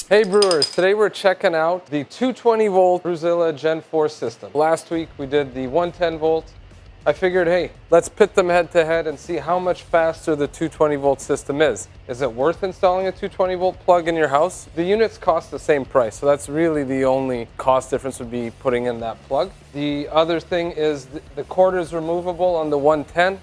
Hey brewers, today we're checking out the 220 volt Brewzilla Gen 4 system. Last week we did the 110 volt. I figured, hey, let's pit them head to head and see how much faster the 220 volt system is. Is it worth installing a 220 volt plug in your house? The units cost the same price, so that's really the only cost difference would be putting in that plug. The other thing is the cord is removable on the 110.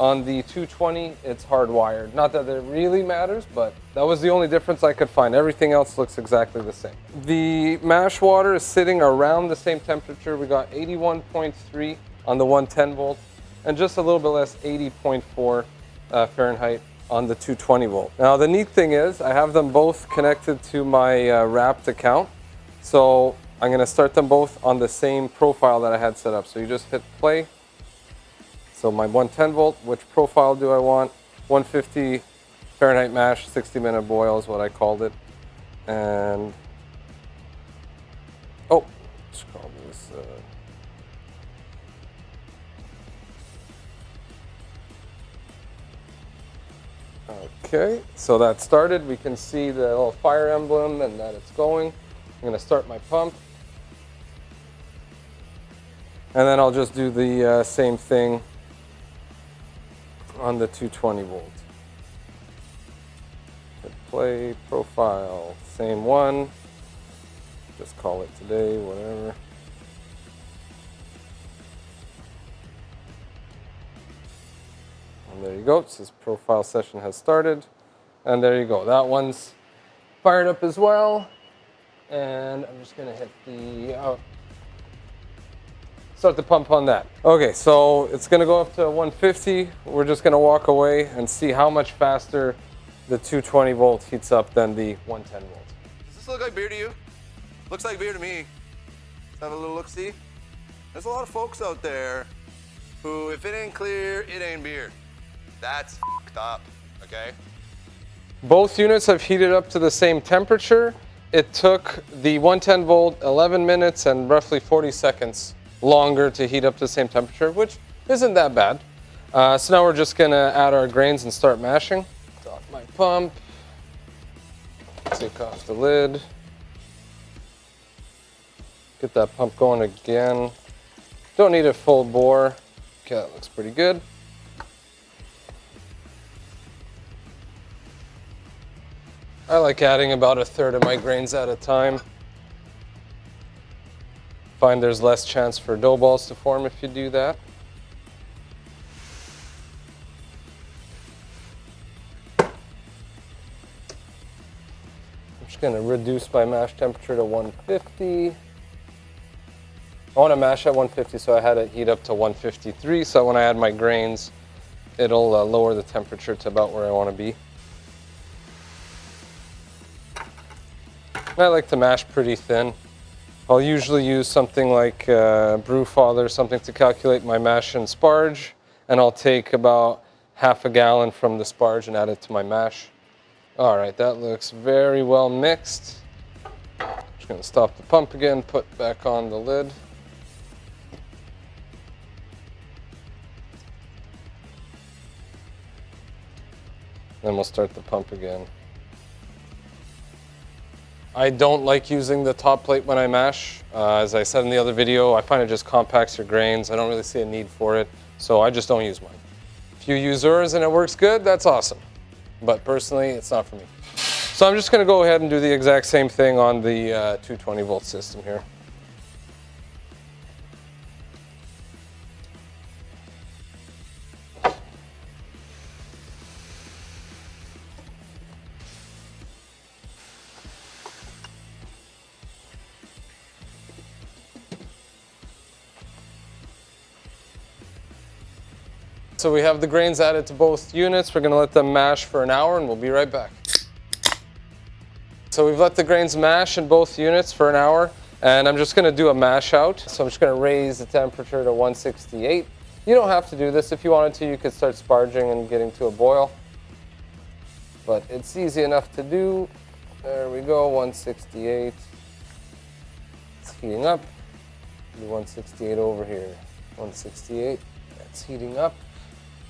On the 220, it's hardwired. Not that it really matters, but that was the only difference I could find. Everything else looks exactly the same. The mash water is sitting around the same temperature. We got 81.3 on the 110 volt and just a little bit less, 80.4 Fahrenheit on the 220 volt. Now the neat thing is I have them both connected to my Wrapped account. So I'm gonna start them both on the same profile that I had set up. So you just hit play. So my 110 volt, which profile do I want? 150 Fahrenheit mash, 60-minute boil is what I called it. And, oh, let's call this, okay, so that started. We can see the little fire emblem and that it's going. I'm gonna start my pump. And then I'll just do the same thing on the 220 volt. Hit play, profile, same one. Just call it today, whatever. And there you go, it says profile session has started. And there you go, that one's fired up as well. And I'm just gonna hit the, start the pump on that. Okay, so it's gonna go up to 150. We're just gonna walk away and see how much faster the 220 volt heats up than the 110 volt. Does this look like beer to you? Looks like beer to me. Let's have a little look-see. There's a lot of folks out there who, if it ain't clear, it ain't beer. That's f***ed up, okay? Both units have heated up to the same temperature. It took the 110 volt 11 minutes and roughly 40 seconds longer to heat up to the same temperature, which isn't that bad. So now we're just gonna add our grains and start mashing. Off my pump, take off the lid, get that pump going again. Don't need it full bore. Okay, that looks pretty good. I like adding about a third of my grains at a time. Find there's less chance for dough balls to form if you do that. I'm just going to reduce my mash temperature to 150. I want to mash at 150, so I had it heat up to 153. So when I add my grains, it'll lower the temperature to about where I want to be. I like to mash pretty thin. I'll usually use something like Brewfather, something to calculate my mash and sparge, and I'll take about half a gallon from the sparge and add it to my mash. All right, that looks very well mixed. Just gonna stop the pump again, put back on the lid. Then we'll start the pump again. I don't like using the top plate when I mash. As I said in the other video, I find it just compacts your grains. I don't really see a need for it, so I just don't use mine. If you use yours and it works good, that's awesome. But personally, it's not for me. So I'm just gonna go ahead and do the exact same thing on the 220 volt system here. So we have the grains added to both units. We're gonna let them mash for an hour and we'll be right back. So we've let the grains mash in both units for an hour and I'm just gonna do a mash out. So I'm just gonna raise the temperature to 168. You don't have to do this. If you wanted to, you could start sparging and getting to a boil. But it's easy enough to do. There we go, 168. It's heating up. Do 168 over here. 168, that's heating up.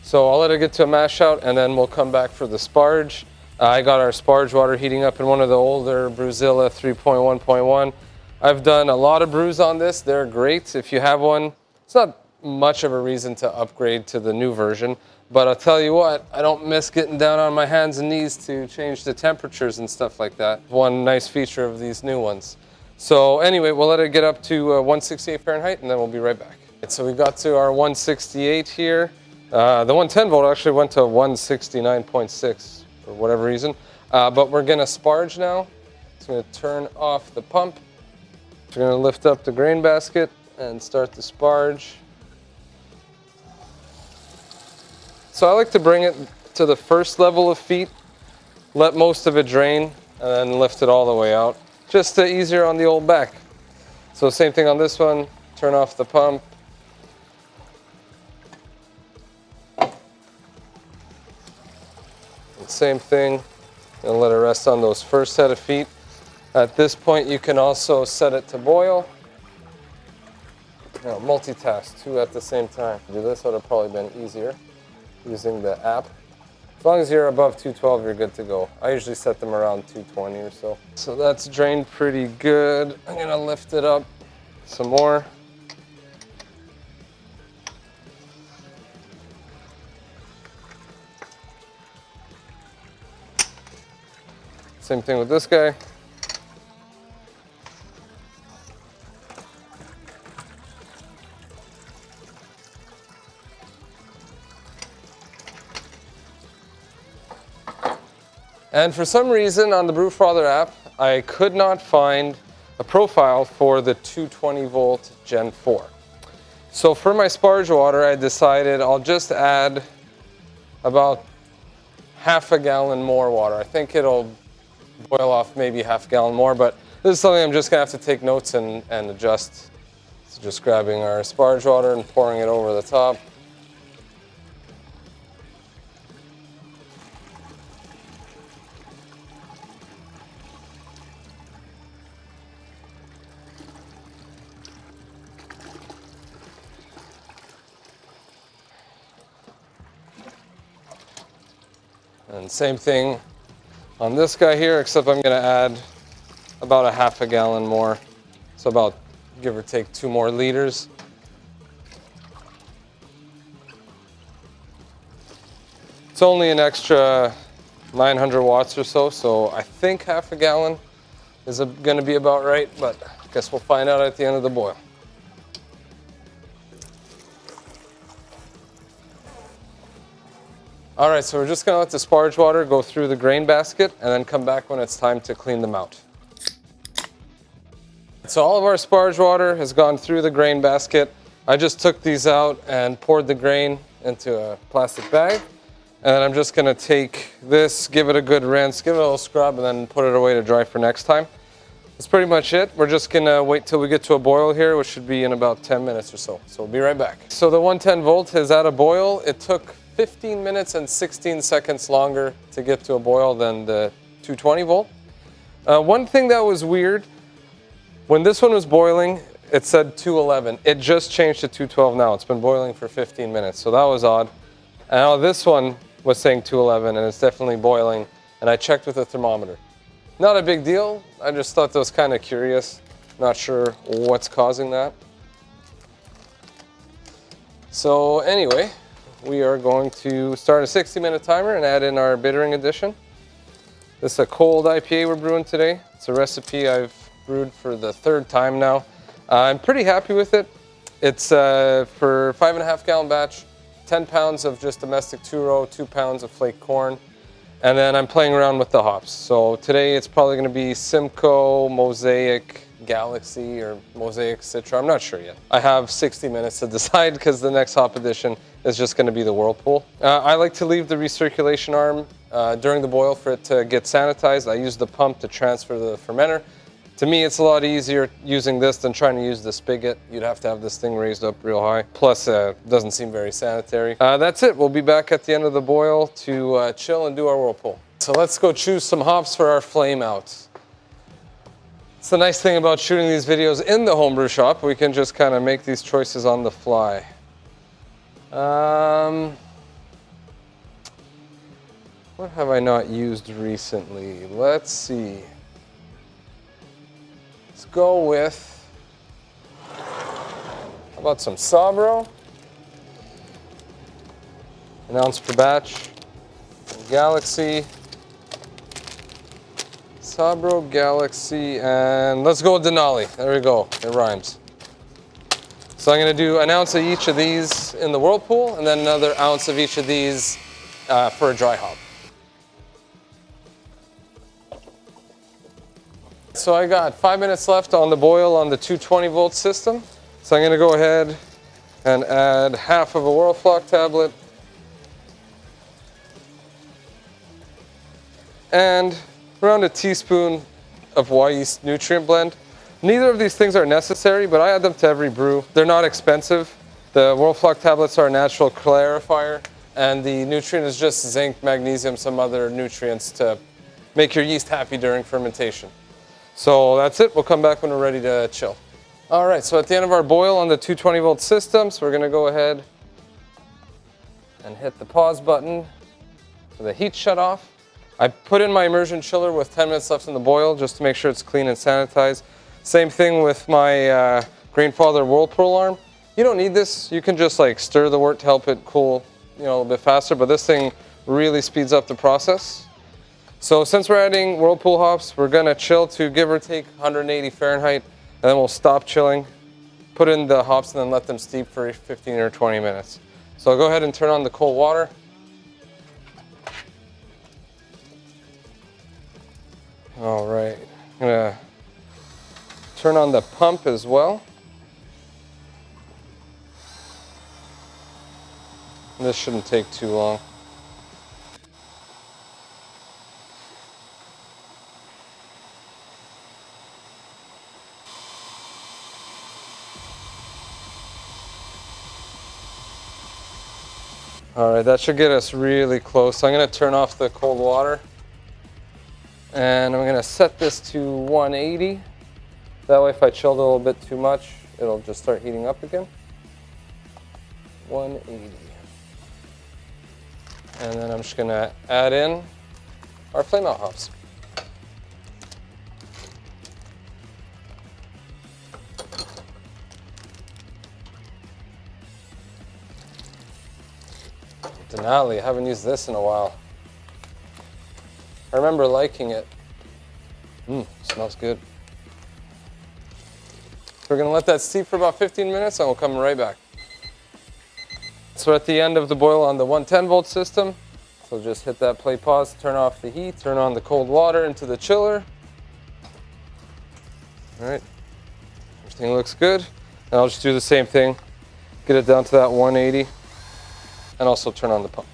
So I'll let it get to a mash out and then we'll come back for the sparge. I got our sparge water heating up in one of the older Brewzilla 3.1.1. I've done a lot of brews on this. They're great. If you have one, it's not much of a reason to upgrade to the new version. But I'll tell you what, I don't miss getting down on my hands and knees to change the temperatures and stuff like that. One nice feature of these new ones. So anyway, we'll let it get up to 168 Fahrenheit and then we'll be right back. So we got to our 168 here. The 110 volt actually went to 169.6 for whatever reason. But we're gonna sparge now. So I'm gonna turn off the pump. We're gonna lift up the grain basket and start the sparge. So I like to bring it to the first level of feet, let most of it drain, and then lift it all the way out. Just easier on the old back. So same thing on this one, turn off the pump. And same thing, and let it rest on those first set of feet. At this point you can also set it to boil. Now multitask, 2 at the same time. Do this would have probably been easier using the app. As long as you're above 212, you're good to go. I usually set them around 220 or so. So that's drained pretty good. I'm gonna lift it up some more. Same thing with this guy. And for some reason on the Brewzilla app, I could not find a profile for the 220 volt Gen 4. So for my sparge water, I decided I'll just add about half a gallon more water. I think it'll boil off maybe half a gallon more, but this is something I'm just gonna have to take notes and adjust. So just grabbing our sparge water and pouring it over the top. And same thing on this guy here, except I'm gonna add about a half a gallon more. So about, give or take, 2 more liters. It's only an extra 900 watts or so, so I think half a gallon is gonna be about right, but I guess we'll find out at the end of the boil. All right, so we're just gonna let the sparge water go through the grain basket and then come back when it's time to clean them out. So all of our sparge water has gone through the grain basket. I just took these out and poured the grain into a plastic bag. And then I'm just gonna take this, give it a good rinse, give it a little scrub, and then put it away to dry for next time. That's pretty much it. We're just gonna wait till we get to a boil here, which should be in about 10 minutes or so. So we'll be right back. So the 110 volt is at a boil. It took 15 minutes and 16 seconds longer to get to a boil than the 220 volt. One thing that was weird, when this one was boiling, it said 211. It just changed to 212 now. It's been boiling for 15 minutes, so that was odd. And now this one was saying 211, and it's definitely boiling, and I checked with the thermometer. Not a big deal. I just thought that was kind of curious. Not sure what's causing that. So anyway, we are going to start a 60-minute timer and add in our bittering addition. This is a cold IPA we're brewing today. It's a recipe I've brewed for the 3rd time now. I'm pretty happy with it. It's for 5.5 gallon batch, 10 pounds of just domestic 2-row, 2 pounds of flaked corn, and then I'm playing around with the hops. So today it's probably going to be Simcoe, Mosaic, Galaxy, or Mosaic Citra. I'm not sure yet. I have 60 minutes to decide because the next hop addition is just going to be the Whirlpool. I like to leave the recirculation arm during the boil for it to get sanitized. I use the pump to transfer the fermenter. To me, it's a lot easier using this than trying to use the spigot. You'd have to have this thing raised up real high. Plus, it doesn't seem very sanitary. That's it. We'll be back at the end of the boil to chill and do our Whirlpool. So let's go choose some hops for our flame out. It's the nice thing about shooting these videos in the homebrew shop. We can just kind of make these choices on the fly. What have I not used recently? Let's see. Let's go with, how about some Sabro? An ounce per batch. Galaxy. Sabro, Galaxy, and let's go with Denali. There we go, it rhymes. So I'm gonna do an ounce of each of these in the Whirlpool, and then another ounce of each of these for a dry hop. So I got 5 minutes left on the boil on the 220 volt system. So I'm gonna go ahead and add half of a Whirlfloc tablet and around a teaspoon of Yeast nutrient blend. Neither of these things are necessary, but I add them to every brew. They're not expensive. The Whirlfloc tablets are a natural clarifier, and the nutrient is just zinc, magnesium, some other nutrients to make your yeast happy during fermentation. So that's it. We'll come back when we're ready to chill. All right, so at the end of our boil on the 220 volt system, so we're gonna go ahead and hit the pause button for the heat shut off. I put in my immersion chiller with 10 minutes left in the boil just to make sure it's clean and sanitized. Same thing with my Grandfather Whirlpool arm. You don't need this. You can just like stir the wort to help it cool, a little bit faster, but this thing really speeds up the process. So since we're adding Whirlpool hops, we're gonna chill to give or take 180 Fahrenheit, and then we'll stop chilling, put in the hops, and then let them steep for 15 or 20 minutes. So I'll go ahead and turn on the cold water. All right, I'm gonna turn on the pump as well. This shouldn't take too long. All right, that should get us really close. So I'm gonna turn off the cold water. And I'm gonna set this to 180. That way if I chilled a little bit too much, it'll just start heating up again. 180. And then I'm just gonna add in our flame out hops. Denali, I haven't used this in a while. I remember liking it. Smells good. We're gonna let that steep for about 15 minutes and we'll come right back. So at the end of the boil on the 110 volt system, so just hit that play pause, turn off the heat, turn on the cold water into the chiller. All right, everything looks good. And I'll just do the same thing, get it down to that 180, and also turn on the pump.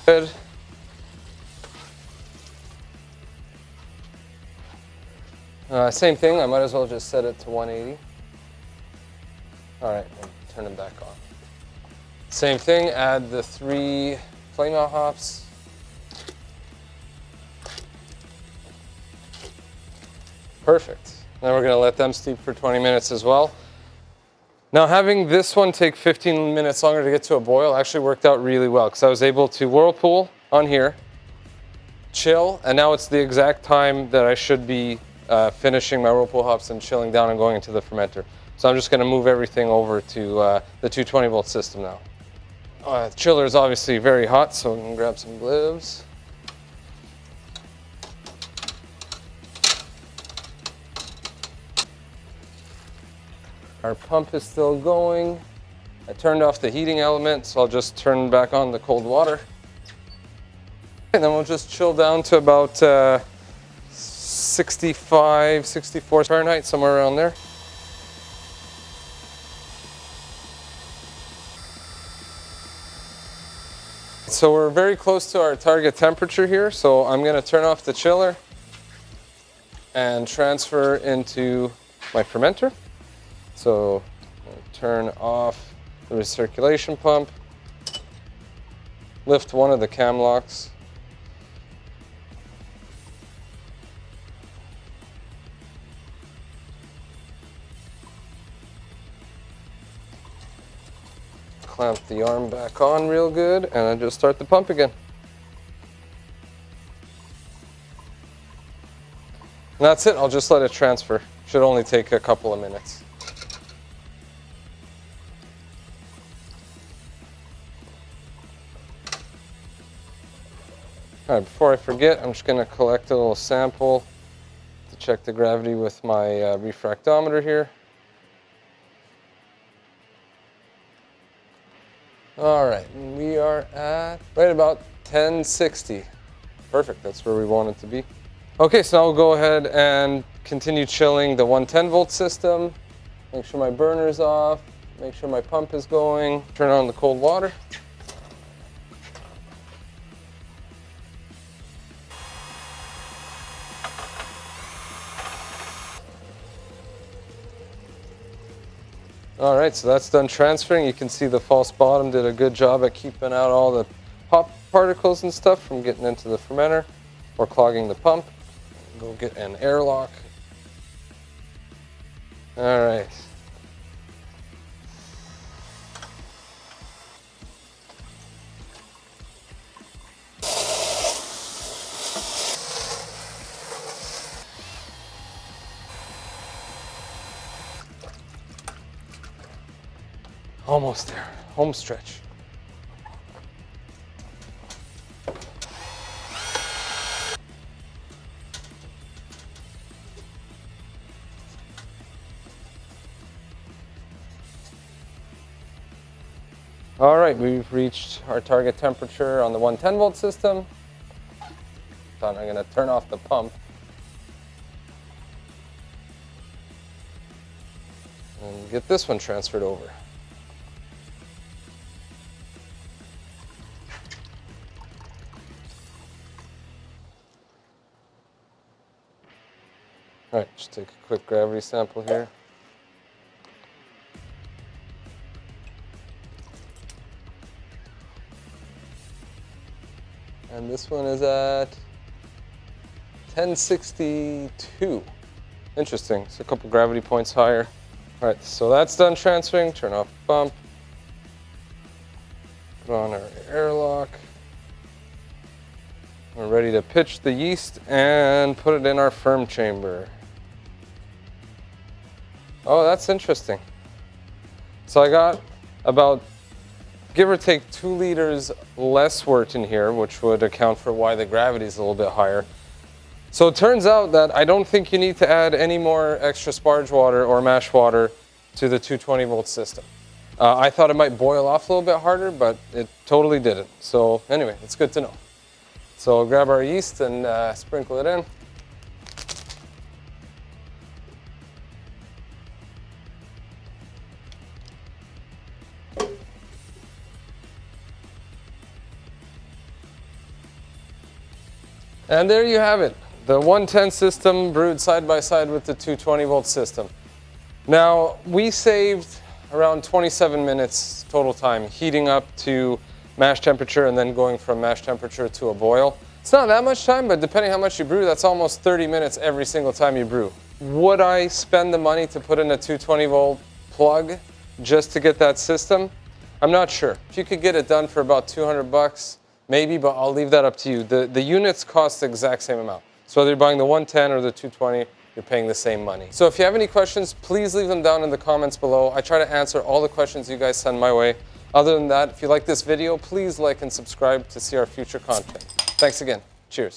Good. Same thing, I might as well just set it to 180. All right, and turn it back on. Same thing, add the 3 flame out hops. Perfect. Now we're gonna let them steep for 20 minutes as well. Now having this one take 15 minutes longer to get to a boil actually worked out really well because I was able to Whirlpool on here, chill, and now it's the exact time that I should be finishing my Whirlpool hops and chilling down and going into the fermenter. So I'm just gonna move everything over to the 220 volt system now. The chiller is obviously very hot, so I'm gonna grab some gloves. Our pump is still going. I turned off the heating element, so I'll just turn back on the cold water. And then we'll just chill down to about 65, 64 Fahrenheit, somewhere around there. So we're very close to our target temperature here, so I'm gonna turn off the chiller and transfer into my fermenter. So turn off the recirculation pump, lift one of the cam locks, clamp the arm back on real good, and then just start the pump again. And that's it, I'll just let it transfer. Should only take a couple of minutes. All right, before I forget, I'm just gonna collect a little sample to check the gravity with my refractometer here. All right, we are at right about 1060. Perfect, that's where we want it to be. Okay, so now we'll go ahead and continue chilling the 110-volt system. Make sure my burner's off, make sure my pump is going, turn on the cold water. All right, so that's done transferring. You can see the false bottom did a good job at keeping out all the hop particles and stuff from getting into the fermenter or clogging the pump. Go get an airlock. All right. Almost there, home stretch. All right, we've reached our target temperature on the 110-volt system. So I'm gonna turn off the pump. And get this one transferred over. All right, just take a quick gravity sample here. And this one is at 1062. Interesting, it's a couple gravity points higher. All right, so that's done transferring. Turn off the pump. Put on our airlock. We're ready to pitch the yeast and put it in our firm chamber. Oh, that's interesting. So I got about, give or take, 2 liters less wort in here, which would account for why the gravity is a little bit higher. So it turns out that I don't think you need to add any more extra sparge water or mash water to the 220-volt system. I thought it might boil off a little bit harder, but it totally didn't. So anyway, it's good to know. So I'll grab our yeast and sprinkle it in. And there you have it, the 110 system brewed side by side with the 220-volt system. Now, we saved around 27 minutes total time heating up to mash temperature and then going from mash temperature to a boil. It's not that much time, but depending how much you brew, that's almost 30 minutes every single time you brew. Would I spend the money to put in a 220-volt plug just to get that system? I'm not sure. If you could get it done for about 200 bucks, maybe, but I'll leave that up to you. The units cost the exact same amount. So whether you're buying the 110 or the 220, you're paying the same money. So if you have any questions, please leave them down in the comments below. I try to answer all the questions you guys send my way. Other than that, if you like this video, please like and subscribe to see our future content. Thanks again. Cheers.